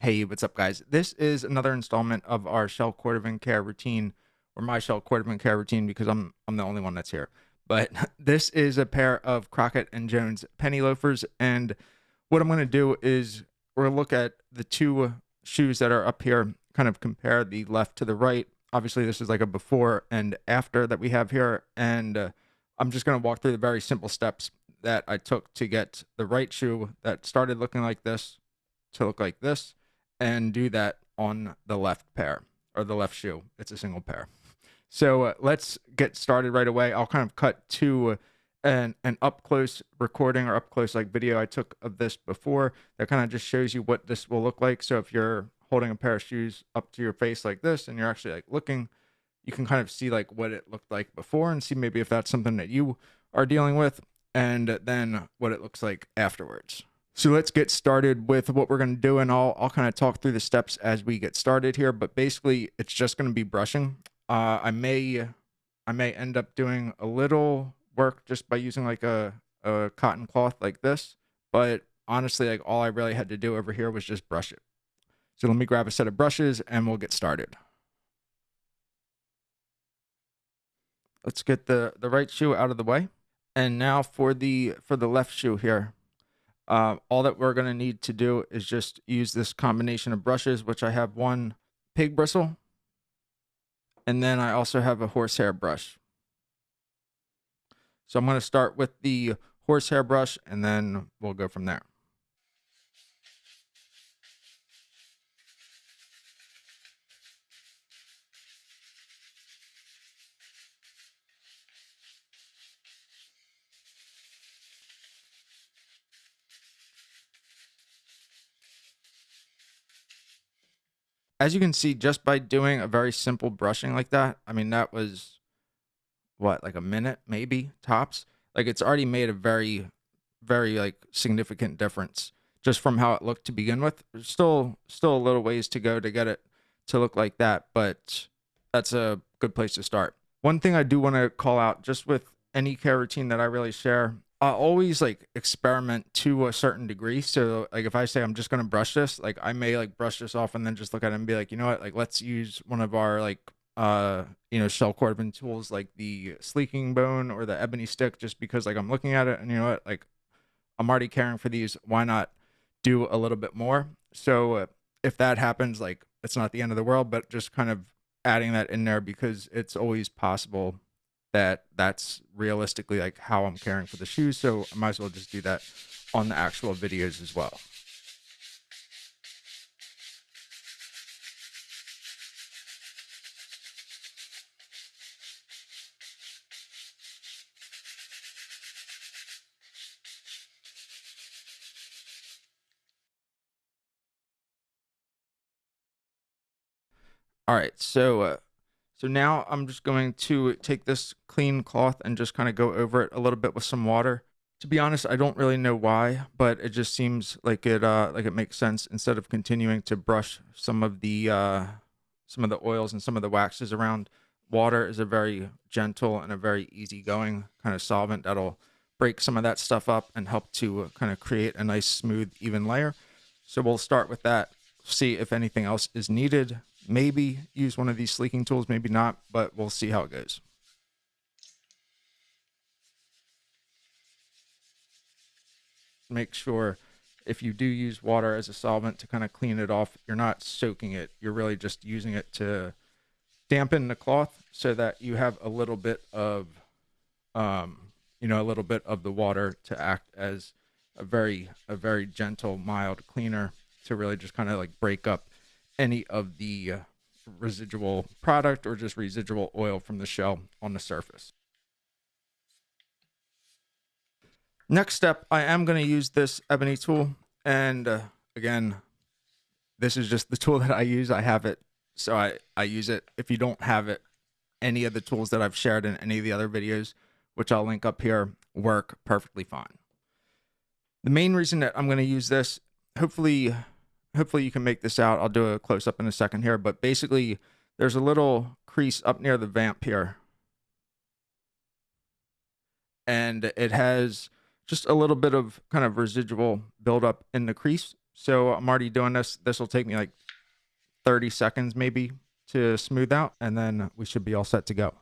Hey, what's up, guys? This is another installment of our Shell Cordovan care routine, or my Shell Cordovan care routine, because I'm the only one that's here. But this is a pair of Crocket and Jones penny loafers, and what I'm going to do is we're going to look at the two shoes that are up here, kind of compare the left to the right. Obviously, this is like a before and after that we have here, and I'm just going to walk through the very simple steps that I took to get the right shoe that started looking like this to look like this, and do that on the left pair or the left shoe. It's a single pair. So let's get started right away. I'll kind of cut to an up close recording or up close like video I took of this before that kind of just shows you what this will look like. So if you're holding a pair of shoes up to your face like this and you're actually like looking, you can kind of see like what it looked like before and see maybe if that's something that you are dealing with, and then what it looks like afterwards. So let's get started with what we're going to do, and I'll kind of talk through the steps as we get started here, but basically it's just going to be brushing. I may end up doing a little work just by using like a cotton cloth like this, but honestly, like all I really had to do over here was just brush it. So let me grab a set of brushes and we'll get started. Let's get the right shoe out of the way. And now for the left shoe here. All that we're going to need to do is just use this combination of brushes, which I have one pig bristle, and then I also have a horsehair brush. So I'm going to start with the horsehair brush, and then we'll go from there. As you can see, just by doing a very simple brushing like that, I mean, that was what, like a minute, maybe tops. Like it's already made a very, very like significant difference just from how it looked to begin with. There's still a little ways to go to get it to look like that, but that's a good place to start. One thing I do want to call out, just with any care routine that I really share, I always like experiment to a certain degree. So like if I say I'm just going to brush this, like I may like brush this off and then just look at it and be like, you know what, like let's use one of our like Shell Cordovan tools like the sleeking bone or the ebony stick, just because like I'm looking at it and you know what, like I'm already caring for these, why not do a little bit more? So if that happens, like it's not the end of the world, but just kind of adding that in there, because it's always possible that that's realistically like how I'm caring for the shoes. So I might as well just do that on the actual videos as well. All right, so now I'm just going to take this clean cloth and just kind of go over it a little bit with some water. To be honest, I don't really know why, but it just seems like it makes sense, instead of continuing to brush some of the oils and some of the waxes around. Water is a very gentle and a very easygoing kind of solvent that'll break some of that stuff up and help to kind of create a nice, smooth, even layer. So we'll start with that, see if anything else is needed. Maybe use one of these sleeking tools, maybe not, but we'll see how it goes. Make sure if you do use water as a solvent to kind of clean it off, you're not soaking it. You're really just using it to dampen the cloth so that you have a little bit of, a little bit of the water to act as a very gentle, mild cleaner to really just kind of like break up any of the residual product or just residual oil from the shell on the surface. Next step, I am going to use this ebony tool, and again, this is just the tool that I use. I have it, so I use it. If you don't have it, any of the tools that I've shared in any of the other videos, which I'll link up here, work perfectly fine. The main reason that I'm going to use this, hopefully you can make this out. I'll do a close up in a second here, but basically there's a little crease up near the vamp here, and it has just a little bit of kind of residual buildup in the crease. So I'm already doing this. This will take me like 30 seconds maybe to smooth out, and then we should be all set to go.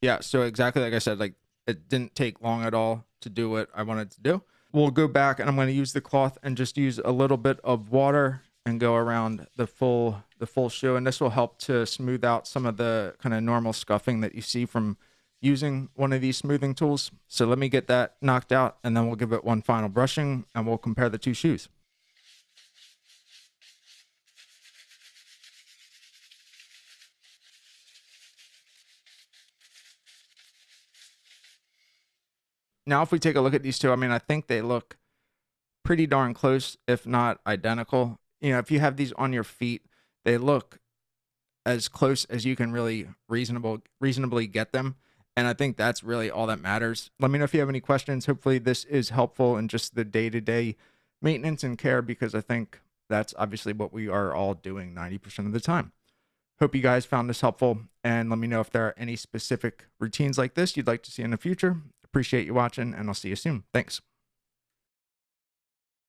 Yeah, so exactly like I said, like it didn't take long at all to do what I wanted to do. We'll go back and I'm going to use the cloth and just use a little bit of water and go around the full shoe, and this will help to smooth out some of the kind of normal scuffing that you see from using one of these smoothing tools. So let me get that knocked out and then we'll give it one final brushing and we'll compare the two shoes. Now if we take a look at these two, I mean, I think they look pretty darn close, if not identical. You know, if you have these on your feet, they look as close as you can really reasonably get them. And I think that's really all that matters. Let me know if you have any questions. Hopefully this is helpful in just the day-to-day maintenance and care, because I think that's obviously what we are all doing 90% of the time. Hope you guys found this helpful, and let me know if there are any specific routines like this you'd like to see in the future. Appreciate you watching, and I'll see you soon. Thanks.